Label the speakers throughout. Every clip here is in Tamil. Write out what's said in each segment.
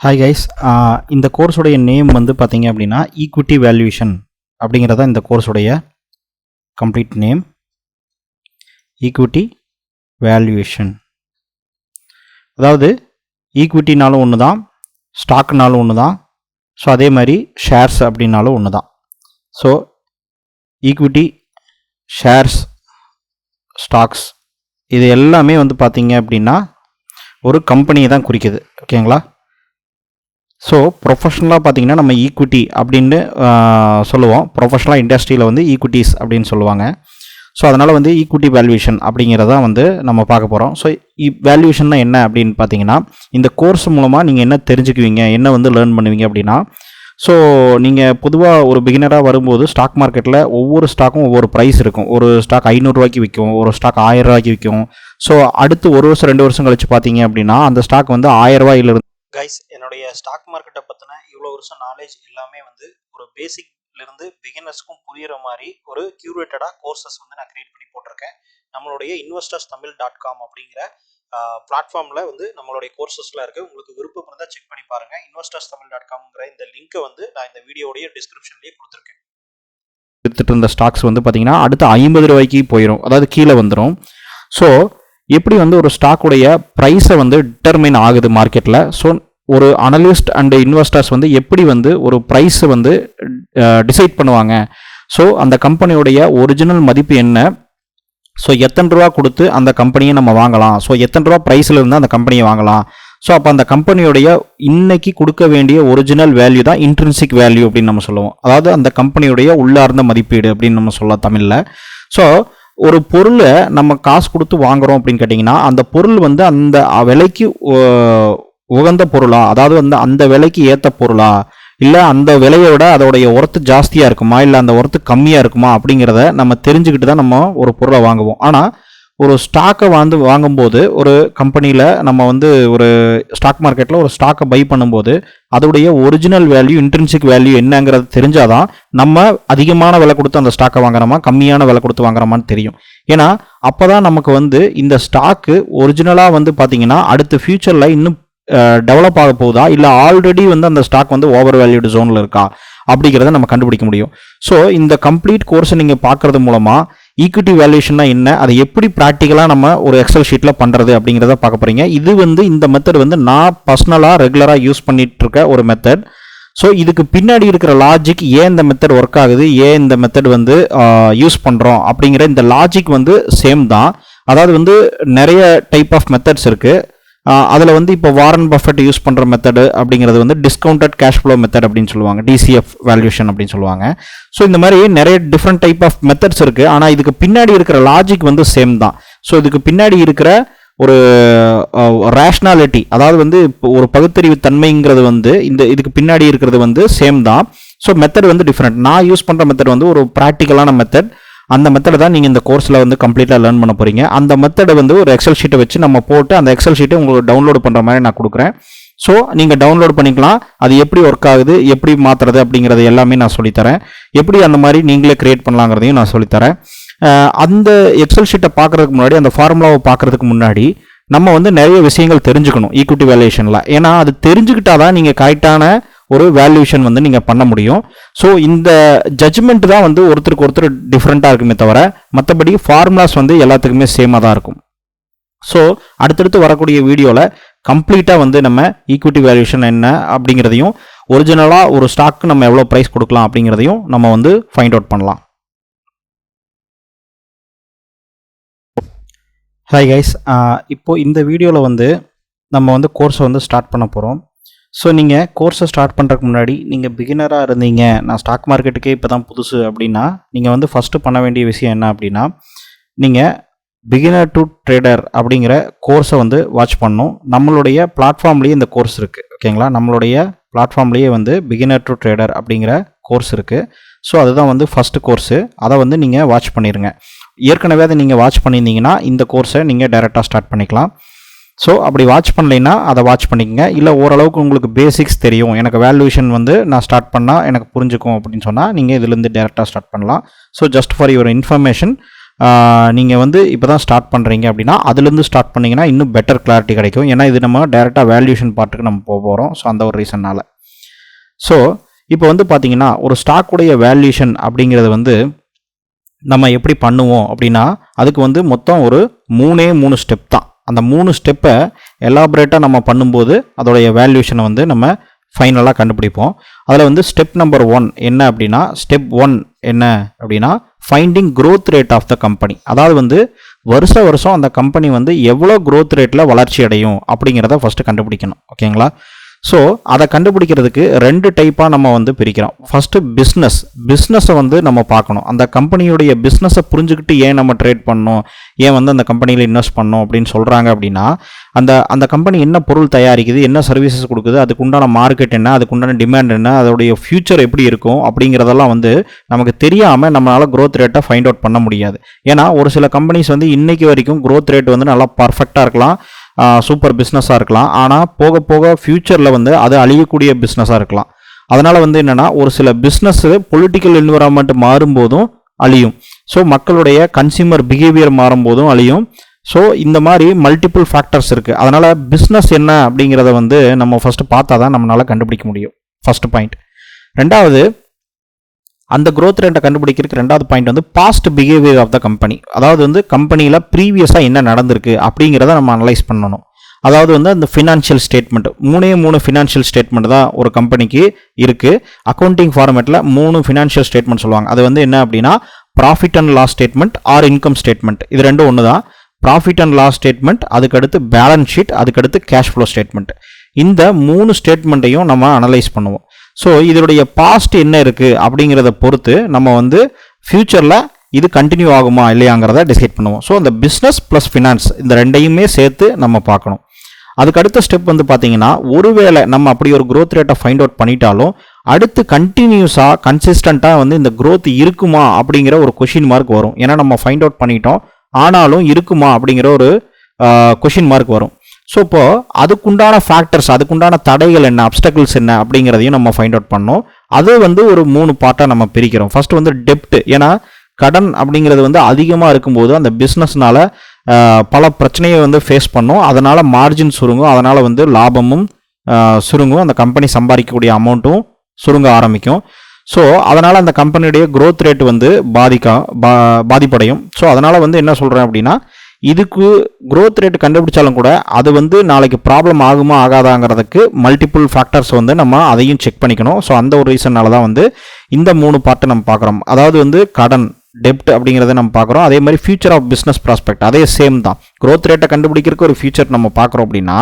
Speaker 1: ஹாய் கைஸ், இந்த கோர்ஸோடைய நேம் வந்து பார்த்தீங்க அப்படின்னா ஈக்விட்டி வேல்யூவேஷன் அப்படிங்கிறத இந்த கோர்ஸோடைய கம்ப்ளீட் நேம். ஈக்விட்டி வேல்யூவேஷன் அதாவது ஈக்விட்டினாலும் ஒன்று தான், ஸ்டாக்னாலும் ஒன்று தான், ஸோ அதே மாதிரி ஷேர்ஸ் அப்படின்னாலும் ஒன்று தான். ஸோ ஈக்விட்டி, ஷேர்ஸ், ஸ்டாக்ஸ் இது எல்லாமே வந்து பார்த்தீங்க அப்படின்னா ஒரு கம்பெனியை தான் குறிக்குது. ஓகேங்களா? ஸோ ப்ரொஃபஷ்னலாக பார்த்தீங்கன்னா நம்ம ஈக்விட்டி அப்படின்னு சொல்லுவோம். ப்ரொஃபஷ்னலாக இண்டஸ்ட்ரியில் வந்து ஈக்விட்டிஸ் அப்படின்னு சொல்லுவாங்க. ஸோ அதனால் வந்து ஈக்விட்டி வேல்யூவேஷன் அப்படிங்கிறத வந்து நம்ம பார்க்க போகிறோம். ஸோ வேல்யூவேஷன்னா என்ன அப்படின்னு பார்த்தீங்கன்னா, இந்த கோர்ஸ் மூலமாக நீங்கள் என்ன தெரிஞ்சுக்குவீங்க, என்ன வந்து லேர்ன் பண்ணுவீங்க அப்படின்னா, ஸோ நீங்கள் பொதுவாக ஒரு பிகினராக வரும்போது ஸ்டாக் மார்க்கெட்டில் ஒவ்வொரு ஸ்டாக்கும் ஒவ்வொரு ப்ரைஸ் இருக்கும். ஒரு ஸ்டாக் 500 ரூபாய்க்கு விற்கும், ஒரு ஸ்டாக் 1000 ரூபாய்க்கு விற்கும். ஸோ அடுத்து ஒரு வருஷம் 2 வருஷம் கழிச்சு பார்த்தீங்க அப்படின்னா அந்த ஸ்டாக் வந்து 1000 ரூபாயிலிருந்து. கைஸ், என்னுடைய ஸ்டாக் மார்க்கெட்டை பற்றின இவ்வளோ வருஷம் நாலேஜ் எல்லாமே வந்து ஒரு பேசிக்லேருந்து பிகினர்ஸ்க்கும் புரிகிற மாதிரி ஒரு கியூரேட்டடாக கோர்சஸ் வந்து நான் கிரியேட் பண்ணி போட்டிருக்கேன். நம்மளுடைய investorsthamil.com அப்படிங்கிற பிளாட்ஃபார்மில் வந்து நம்மளுடைய கோர்சஸ்லாம் இருக்குது. உங்களுக்கு விருப்பம் இருந்தால் செக் பண்ணி பாருங்கள். investorsthamil.comங்கிற இந்த லிங்க்கை வந்து நான் இந்த வீடியோடைய டிஸ்கிரிப்ஷன்லேயே கொடுத்துருக்கேன். வித்துட்டு இருந்த ஸ்டாக்ஸ் வந்து பார்த்தீங்கன்னா அடுத்து 50 ரூபாய்க்கு போயிடும், அதாவது கீழே வந்துடும். ஸோ எப்படி வந்து ஒரு ஸ்டாக்குடைய ப்ரைஸை வந்து டிட்டர்மைன் ஆகுது மார்க்கெட்டில். ஸோ ஒரு அனலிஸ்ட் அண்ட் இன்வெஸ்டர்ஸ் வந்து எப்படி வந்து ஒரு ப்ரைஸை வந்து டிசைட் பண்ணுவாங்க. ஸோ அந்த கம்பெனியுடைய ஒரிஜினல் மதிப்பு என்ன, ஸோ எத்தனை ரூபா கொடுத்து அந்த கம்பெனியை நம்ம வாங்கலாம், ஸோ எத்தனை ரூபா ப்ரைஸில் இருந்து அந்த கம்பெனியை வாங்கலாம். ஸோ அப்போ அந்த கம்பெனியுடைய இன்னைக்கு கொடுக்க வேண்டிய ஒரிஜினல் வேல்யூ தான் இன்ட்ரின்சிக் வேல்யூ அப்படின்னு நம்ம சொல்லுவோம். அதாவது அந்த கம்பெனியுடைய உள்ளார்ந்த மதிப்பீடு அப்படின்னு நம்ம சொல்லலாம் தமிழில். ஸோ ஒரு பொருளை நம்ம காசு கொடுத்து வாங்குறோம் அப்படின்னு கேட்டிங்கன்னா அந்த பொருள் வந்து அந்த விலைக்கு உகந்த பொருளா, அதாவது வந்து அந்த விலைக்கு ஏற்ற பொருளா, இல்லை அந்த விலையை விட அதோடைய ஒர்த்து ஜாஸ்தியாக இருக்குமா, இல்லை அந்த ஒர்த்து கம்மியாக இருக்குமா அப்படிங்கிறத நம்ம தெரிஞ்சுக்கிட்டு தான் நம்ம ஒரு பொருளை வாங்குவோம். ஆனால் ஒரு ஸ்டாக்கை வாங்கும்போது ஒரு கம்பெனியில் நம்ம வந்து ஒரு ஸ்டாக் மார்க்கெட்டில் ஒரு ஸ்டாக்கை பை பண்ணும்போது அதோடைய ஒரிஜினல் வேல்யூ, இன்ட்ரின்சிக் வேல்யூ என்னங்கிறது தெரிஞ்சாதான் நம்ம அதிகமான விலை கொடுத்து அந்த ஸ்டாக்கை வாங்குறோமா, கம்மியான விலை கொடுத்து வாங்குறோமான்னு தெரியும். ஏன்னா அப்போ தான் நமக்கு வந்து இந்த ஸ்டாக்கு ஒரிஜினலாக வந்து பார்த்தீங்கன்னா அடுத்த ஃபியூச்சரில் இன்னும் டெவலப் ஆக போகுதா, இல்லை ஆல்ரெடி வந்து அந்த ஸ்டாக் வந்து ஓவர் வேல்யூடு ஜோனில் இருக்கா அப்படிங்கிறத நம்ம கண்டுபிடிக்க முடியும். ஸோ இந்த கம்ப்ளீட் கோர்ஸை நீங்கள் பார்க்குறது மூலமாக ஈக்விட்டி வேல்யூஷன்னா என்ன, அதை எப்படி ப்ராக்டிக்கலாக நம்ம ஒரு எக்ஸல் ஷீட்டில் பண்ணுறது அப்படிங்கிறத பார்க்க போகிறீங்க. இது வந்து இந்த மெத்தட் வந்து நான் பர்சனலாக ரெகுலராக யூஸ் பண்ணிட்டு இருக்க ஒரு மெத்தட். ஸோ இதுக்கு பின்னாடி இருக்கிற லாஜிக், ஏன் இந்த மெத்தட் ஒர்க் ஆகுது, ஏன் இந்த மெத்தட் வந்து யூஸ் பண்ணுறோம் அப்படிங்கிற இந்த லாஜிக் வந்து சேம் தான். அதாவது வந்து நிறைய டைப் ஆஃப் மெத்தட்ஸ் இருக்குது. அதில் வந்து இப்போ வாரன் பஃபெட் யூஸ் பண்ணுற மெத்தடு அப்படிங்கிறது வந்து டிஸ்கவுண்டட் கேஷ் ஃப்ளோ மெத்தட் அப்படின்னு சொல்லுவாங்க, DCF வேல்யூஷன் அப்படின்னு சொல்லுவாங்க. ஸோ இந்த மாதிரி நிறைய டிஃப்ரெண்ட் டைப் ஆஃப் மெத்தட்ஸ் இருக்குது. ஆனால் இதுக்கு பின்னாடி இருக்கிற லாஜிக் வந்து சேம் தான். ஸோ இதுக்கு பின்னாடி இருக்கிற ஒரு ரேஷ்னாலிட்டி, அதாவது வந்து இப்போ ஒரு பகுத்தறிவு தன்மைங்கிறது வந்து இதுக்கு பின்னாடி இருக்கிறது வந்து சேம் தான். ஸோ மெத்தட் வந்து டிஃப்ரெண்ட். நான் யூஸ் பண்ணுற மெத்தட் வந்து ஒரு ப்ராக்டிக்கலான மெத்தட். அந்த மெத்தடை தான் நீங்கள் இந்த கோர்ஸில் வந்து கம்ப்ளீட்டாக லேர்ன் பண்ண போகிறீங்க. அந்த மெத்தடை வந்து ஒரு எக்ஸல் ஷீட்டை வச்சு நம்ம போட்டு அந்த எக்ஸல் ஷீட்டை உங்களுக்கு டவுன்லோட் பண்ணுற மாதிரி நான் கொடுக்குறேன். ஸோ நீங்கள் டவுன்லோட் பண்ணிக்கலாம். அது எப்படி ஒர்க் ஆகுது, எப்படி மாற்றுறது அப்படிங்கிறது எல்லாமே நான் சொல்லித்தரேன். எப்படி அந்த மாதிரி நீங்களே கிரியேட் பண்ணலாங்கிறதையும் நான் சொல்லித்தரேன். அந்த எக்ஸல் ஷீட்டை பார்க்குறதுக்கு முன்னாடி, அந்த ஃபார்முலாவை பார்க்குறதுக்கு முன்னாடி நம்ம வந்து நிறைய விஷயங்கள் தெரிஞ்சுக்கணும் ஈக்விட்டி வேல்யூஷனில். ஏன்னா அது தெரிஞ்சுக்கிட்டாதான் நீங்கள் கரெக்டான ஒரு வேல்யூஷன் வந்து நீங்கள் பண்ண முடியும். ஸோ இந்த ஜட்ஜ்மெண்ட் தான் வந்து ஒருத்தருக்கு ஒருத்தர் டிஃப்ரெண்ட்டாக இருக்குமே தவிர மற்றபடி ஃபார்முலாஸ் வந்து எல்லாத்துக்குமே சேமாக தான் இருக்கும். ஸோ அடுத்தடுத்து வரக்கூடிய வீடியோவில் கம்ப்ளீட்டாக வந்து நம்ம ஈக்விட்டி வேல்யூஷன் என்ன அப்படிங்கிறதையும், ஒரிஜினலாக ஒரு ஸ்டாக்கு நம்ம எவ்வளோ ப்ரைஸ் கொடுக்கலாம் அப்படிங்கிறதையும் நம்ம வந்து ஃபைண்ட் அவுட் பண்ணலாம். ஹாய் கைஸ், இப்போது இந்த வீடியோவில் வந்து நம்ம வந்து கோர்ஸை வந்து ஸ்டார்ட் பண்ண போகிறோம். ஸோ நீங்கள் கோர்ஸை ஸ்டார்ட் பண்ணுறதுக்கு முன்னாடி நீங்கள் பிகினராக இருந்தீங்க, நான் ஸ்டாக் மார்க்கெட்டுக்கே இப்போ தான் புதுசு அப்படின்னா நீங்கள் வந்து ஃபஸ்ட்டு பண்ண வேண்டிய விஷயம் என்ன அப்படின்னா, நீங்கள் பிகினர் டு ட்ரேடர் அப்படிங்கிற கோர்ஸை வந்து வாட்ச் பண்ணணும். நம்மளுடைய பிளாட்ஃபார்ம்லேயே இந்த கோர்ஸ் இருக்குது. ஓகேங்களா? நம்மளுடைய பிளாட்ஃபார்ம்லேயே வந்து பிகினர் டு ட்ரேடர் அப்படிங்கிற கோர்ஸ் இருக்குது. ஸோ அதுதான் வந்து ஃபஸ்ட்டு கோர்ஸு. அதை வந்து நீங்கள் வாட்ச் பண்ணிடுங்க. ஏற்கனவே அதை நீங்கள் வாட்ச் பண்ணியிருந்தீங்கன்னா இந்த கோர்ஸை நீங்கள் டைரெக்டாக ஸ்டார்ட் பண்ணிக்கலாம். ஸோ அப்படி வாட்ச் பண்ணலைன்னா அதை வாட்ச் பண்ணிக்கங்க. இல்லை ஓரளவுக்கு உங்களுக்கு பேசிக்ஸ் தெரியும், எனக்கு வேல்யூஷன் வந்து நான் ஸ்டார்ட் பண்ணால் எனக்கு புரிஞ்சுக்கும் அப்படின்னு சொன்னால் நீங்கள் இதுலேருந்து டேரெக்டாக ஸ்டார்ட் பண்ணலாம். So just for your information, நீங்கள் வந்து இப்போ தான் ஸ்டார்ட் பண்ணுறீங்க அப்படின்னா அதுலேருந்து ஸ்டார்ட் பண்ணிங்கன்னா இன்னும் பெட்டர் கிளாரிட்டி கிடைக்கும். ஏன்னா இது நம்ம டேரெக்டாக வேல்யூஷன் பார்ட்டுக்கு நம்ம போக போகிறோம். ஸோ அந்த ஒரு ரீசன்னால். ஸோ இப்போ வந்து பார்த்தீங்கன்னா ஒரு ஸ்டாக்குடைய வேல்யூஷன் அப்படிங்கிறது வந்து நம்ம எப்படி பண்ணுவோம் அப்படின்னா அதுக்கு வந்து மொத்தம் ஒரு 3 ஸ்டெப் தான். அந்த 3 ஸ்டெப்பை எலாபரேட்டாக நம்ம பண்ணும்போது அதோடைய வேல்யூஷனை வந்து நம்ம ஃபைனலாக கண்டுபிடிப்போம். அதில் வந்து ஸ்டெப் நம்பர் 1 என்ன அப்படின்னா, ஸ்டெப் 1 என்ன அப்படின்னா finding growth rate of the company. அதாவது வந்து வருஷம் அந்த கம்பெனி வந்து எவ்வளோ க்ரோத் ரேட்டில் வளர்ச்சி அடையும் அப்படிங்கிறத ஃபஸ்ட்டு கண்டுபிடிக்கணும். ஓகேங்களா? ஸோ அதை கண்டுபிடிக்கிறதுக்கு 2 டைப்பாக நம்ம வந்து பிரிக்கிறோம். ஃபஸ்ட்டு பிஸ்னஸை வந்து நம்ம பார்க்கணும். அந்த கம்பெனியுடைய பிஸ்னஸை புரிஞ்சுக்கிட்டு ஏன் நம்ம ட்ரேட் பண்ணணும், ஏன் வந்து அந்த கம்பெனியில் இன்வெஸ்ட் பண்ணணும் அப்படின்னு சொல்கிறாங்க அப்படின்னா, அந்த கம்பெனி என்ன பொருள் தயாரிக்குது, என்ன சர்வீசஸ் கொடுக்குது, அதுக்கு உண்டான மார்க்கெட் என்ன, அதுக்கு உண்டான டிமாண்ட் என்ன, அதோடைய ஃபியூச்சர் எப்படி இருக்கும் அப்படிங்கிறதெல்லாம் வந்து நமக்கு தெரியாமல் நம்மளால் க்ரோத் ரேட்டை ஃபைண்ட் அவுட் பண்ண முடியாது. ஏன்னா ஒரு சில கம்பெனிஸ் வந்து இன்னைக்கு வரைக்கும் க்ரோத் ரேட் வந்து நல்லா பர்ஃபெக்டாக இருக்கலாம், சூப்பர் பிஸ்னஸாக இருக்கலாம். ஆனால் போக போக ஃப்யூச்சரில் வந்து அது அழியக்கூடிய பிஸ்னஸாக இருக்கலாம். அதனால் வந்து என்னென்னா ஒரு சில பிஸ்னஸ்ஸு பொலிட்டிக்கல் என்விரான்மெண்ட் மாறும்போதும் அழியும். ஸோ மக்களுடைய கன்சியூமர் பிஹேவியர் மாறும்போதும் அழியும். ஸோ இந்த மாதிரி மல்டிபிள் ஃபேக்டர்ஸ் இருக்குது. அதனால் பிஸ்னஸ் என்ன அப்படிங்கிறத வந்து நம்ம ஃபஸ்ட்டு பார்த்தா தான் நம்மளால் கண்டுபிடிக்க முடியும். First point. ரெண்டாவது, அந்த க்ரோத் ரேட்டை கண்டுபிடிக்கிறதுக்கு ரெண்டாவது பாயிண்ட் வந்து past behaviour of the company. அதாவது வந்து கம்பெனியில் ப்ரீவியஸாக என்ன நடந்திருக்கு அப்படிங்கிறத நம்ம அனலைஸ் பண்ணணும். அதாவது வந்து அந்த ஃபினான்ஷியல் ஸ்டேட்மெண்ட், 3 ஃபினான்ஷியல் ஸ்டேட்மெண்ட் தான் ஒரு கம்பெனிக்கு இருக்குது. அக்கௌண்டிங் ஃபார்மேட்டில் 3 ஃபினான்ஷியல் ஸ்டேட்மெண்ட் சொல்லுவாங்க. அது வந்து என்ன அப்படின்னா profit and loss statement or income statement. இது ரெண்டும் ஒன்று தான். ப்ராஃபிட் அண்ட் லாஸ் ஸ்டேட்மெண்ட், அதுக்கடுத்து பேலன்ஸ் ஷீட், அதுக்கடுத்து கேஷ் ஃப்ளோ ஸ்டேட்மெண்ட். இந்த 3 ஸ்டேட்மெண்ட்டையும் நம்ம அனலைஸ் பண்ணுவோம். ஸோ இதனுடைய பாஸ்ட் என்ன இருக்குது அப்படிங்கிறத பொறுத்து நம்ம வந்து ஃப்யூச்சரில் இது கண்டினியூ ஆகுமா இல்லையாங்கிறத டிசைட் பண்ணுவோம். ஸோ அந்த பிஸ்னஸ் ப்ளஸ் ஃபினான்ஸ் இந்த ரெண்டையுமே சேர்த்து நம்ம பார்க்கணும். அதுக்கு அடுத்த ஸ்டெப் வந்து பார்த்தீங்கன்னா, ஒருவேளை நம்ம அப்படி ஒரு க்ரோத் ரேட்டை ஃபைண்ட் அவுட் பண்ணிட்டாலும் அடுத்து கண்டினியூஸாக கன்சிஸ்டண்ட்டாக வந்து இந்த க்ரோத் இருக்குமா அப்படிங்கிற ஒரு கொஷின் மார்க் வரும். ஏன்னா நம்ம ஃபைண்ட் அவுட் பண்ணிட்டோம், ஆனாலும் இருக்குமா அப்படிங்கிற ஒரு கொஷின் மார்க் வரும். ஸோ இப்போது அதுக்குண்டான ஃபேக்டர்ஸ், அதுக்குண்டான தடைகள் என்ன, அப்டக்கிள்ஸ் என்ன அப்படிங்கிறதையும் நம்ம ஃபைண்ட் அவுட் பண்ணோம். அது வந்து ஒரு 3 பார்ட்டாக நம்ம பிரிக்கிறோம். ஃபர்ஸ்ட் வந்து டெப்ட். ஏன்னா கடன் அப்படிங்கிறது வந்து அதிகமாக இருக்கும்போது அந்த பிஸ்னஸ்னால பல பிரச்சனையை வந்து ஃபேஸ் பண்ணும். அதனால் மார்ஜின் சுருங்கும், அதனால் வந்து லாபமும் சுருங்கும், அந்த கம்பெனி சம்பாதிக்கக்கூடிய அமௌண்ட்டும் சுருங்க ஆரம்பிக்கும். ஸோ அதனால் அந்த கம்பெனியுடைய க்ரோத் ரேட் வந்து பாதிப்படையும். ஸோ அதனால் வந்து என்ன சொல்கிறேன் அப்படின்னா, இதுக்கு க்ரோத் ரேட் கண்டுபிடிச்சாலும் கூட அது வந்து நாளைக்கு ப்ராப்ளம் ஆகுமா ஆகாதாங்கிறதுக்கு மல்டிபிள் ஃபேக்டர்ஸ் வந்து நம்ம அதையும் செக் பண்ணிக்கணும். ஸோ அந்த ஒரு ரீசன்னால தான் வந்து இந்த 3 பார்ட்டை நம்ம பார்க்குறோம். அதாவது வந்து கடன், டெப்ட் அப்படிங்கிறத நம்ம பார்க்குறோம். அதே மாதிரி ஃபியூச்சர் ஆஃப் பிஸ்னஸ் ப்ராஸ்பெக்ட், அதே சேம் தான். க்ரோத் ரேட்டை கண்டுபிடிக்கிறதுக்கு ஒரு ஃபியூச்சர் நம்ம பார்க்குறோம் அப்படின்னா,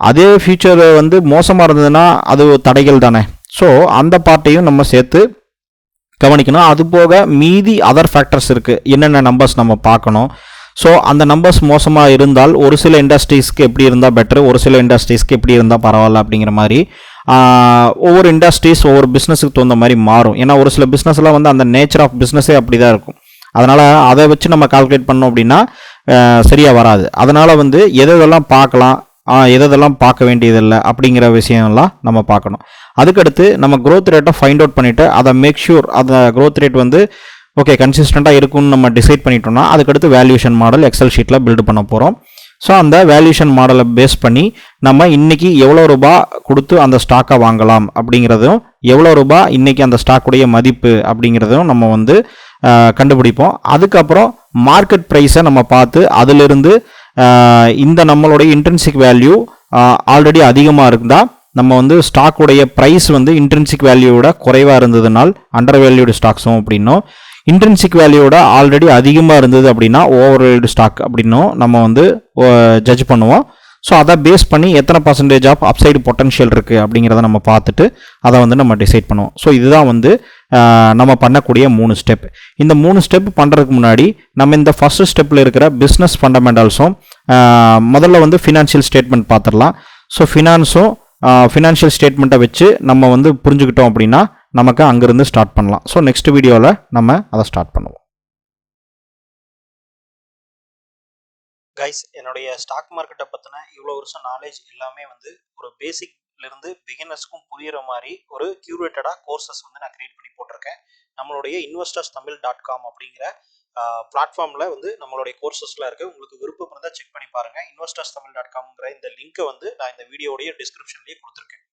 Speaker 1: அதே ஃபியூச்சர் வந்து மோசமாக இருந்ததுன்னா அது தடைகள் தானே. ஸோ அந்த பார்ட்டையும் நம்ம சேர்த்து கவனிக்கணும். அது போக மீதி அதர் ஃபேக்டர்ஸ் இருக்குது, என்னென்ன நம்பர்ஸ் நம்ம பார்க்கணும். ஸோ அந்த நம்பர்ஸ் மோசமாக இருந்தால் ஒரு சில இண்டஸ்ட்ரீஸ்க்கு எப்படி இருந்தால் பெட்டர், ஒரு சில இண்டஸ்ட்ரீஸ்க்கு எப்படி இருந்தால் பரவாயில்ல அப்படிங்கிற மாதிரி ஒவ்வொரு இண்டஸ்ட்ரீஸ் ஒவ்வொரு பிஸ்னஸுக்கு தகுந்த மாதிரி மாறும். ஏன்னா ஒரு சில பிஸ்னஸ்லாம் வந்து அந்த நேச்சர் ஆஃப் பிஸ்னஸே அப்படி தான் இருக்கும். அதனால் அதை வச்சு நம்ம கால்குலேட் பண்ணோம் அப்படின்னா சரியாக வராது. அதனால் வந்து எதெல்லாம் பார்க்கலாம், எதெல்லாம் பார்க்க வேண்டியதில்லை அப்படிங்கிற விஷயம்லாம் நம்ம பார்க்கணும். அதுக்கடுத்து நம்ம க்ரோத் ரேட்டை ஃபைண்ட் அவுட் பண்ணிவிட்டு அதை மேக் ஷூர் அந்த க்ரோத் ரேட் வந்து ஓகே கன்சிஸ்டண்ட்டாக இருக்கும்னு நம்ம டிசைட் பண்ணிட்டோம்னா அதுக்கடுத்து வேல்யூஷன் மாடல் எக்ஸல் ஷீட்டில் பில்டு பண்ண போகிறோம். ஸோ அந்த வேல்யூஷன் மாடலை பேஸ் பண்ணி நம்ம இன்றைக்கி எவ்வளோ ரூபா கொடுத்து அந்த ஸ்டாக்கை வாங்கலாம் அப்படிங்கிறதும், எவ்வளோ ரூபா இன்றைக்கி அந்த ஸ்டாக்குடைய மதிப்பு அப்படிங்கிறதும் நம்ம வந்து கண்டுபிடிப்போம். அதுக்கப்புறம் மார்க்கெட் ப்ரைஸை நம்ம பார்த்து அதிலிருந்து இந்த நம்மளுடைய இன்ட்ரின்சிக் வேல்யூ ஆல்ரெடி அதிகமாக இருந்தால் நம்ம வந்து ஸ்டாக்குடைய ப்ரைஸ் வந்து இன்ட்ரின்சிக் வேல்யூவோட குறைவாக இருந்ததுனால் அண்டர் வேல்யூடு ஸ்டாக்ஸும் அப்படின்னும், இன்ட்ரின்சிக் வேல்யூவோட ஆல்ரெடி அதிகமாக இருந்தது அப்படின்னா ஓவர் வேல்யூடு ஸ்டாக் அப்படின்னும் நம்ம வந்து ஜட்ஜ் பண்ணுவோம். ஸோ அதை பேஸ் பண்ணி எத்தனை பர்சன்டேஜ் ஆஃப் அப்சைடு பொட்டன்ஷியல் இருக்குது அப்படிங்கிறத நம்ம பார்த்துட்டு அதை வந்து நம்ம டிசைட் பண்ணுவோம். ஸோ இதுதான் வந்து நம்ம பண்ணக்கூடிய 3 ஸ்டெப். இந்த 3 ஸ்டெப் பண்ணுறதுக்கு முன்னாடி நம்ம இந்த ஃபர்ஸ்ட் ஸ்டெப்பில் இருக்கிற பிஸ்னஸ் ஃபண்டமெண்டல்ஸும் முதல்ல வந்து ஃபினான்ஷியல் ஸ்டேட்மெண்ட் பார்த்துடலாம். ஸோ ஃபினான்ஷியல் ஸ்டேட்மெண்ட்டை வச்சு நம்ம வந்து புரிஞ்சுக்கிட்டோம் அப்படின்னா நமக்கு அங்கேருந்து ஸ்டார்ட் பண்ணலாம். ஸோ நெக்ஸ்ட் வீடியோவில் நம்ம அதை ஸ்டார்ட் பண்ணுவோம்.
Speaker 2: கைஸ், என்னுடைய ஸ்டாக் மார்க்கெட்டை பற்றின இவ்வளோ வருஷம் நாலேஜ் எல்லாமே வந்து ஒரு பேசிக்லேருந்து பிகினர்ஸ்க்கும் புரிகிற மாதிரி ஒரு கியூரேட்டடாக கோர்சஸ் வந்து நான் க்ரியேட் பண்ணி போட்டிருக்கேன். நம்மளுடைய investorsthamil.com அப்படிங்கிற பிளாட்ஃபார்மில் வந்து நம்மளுடைய கோர்சஸ்லாம் இருக்குது. உங்களுக்கு விருப்பம் இருந்தால் செக் பண்ணி பாருங்கள். investorstamil.comங்கிற இந்த லிங்க்கை வந்து நான் இந்த வீடியோடைய டிஸ்கிரிப்ஷன்லேயே கொடுத்துருக்கேன்.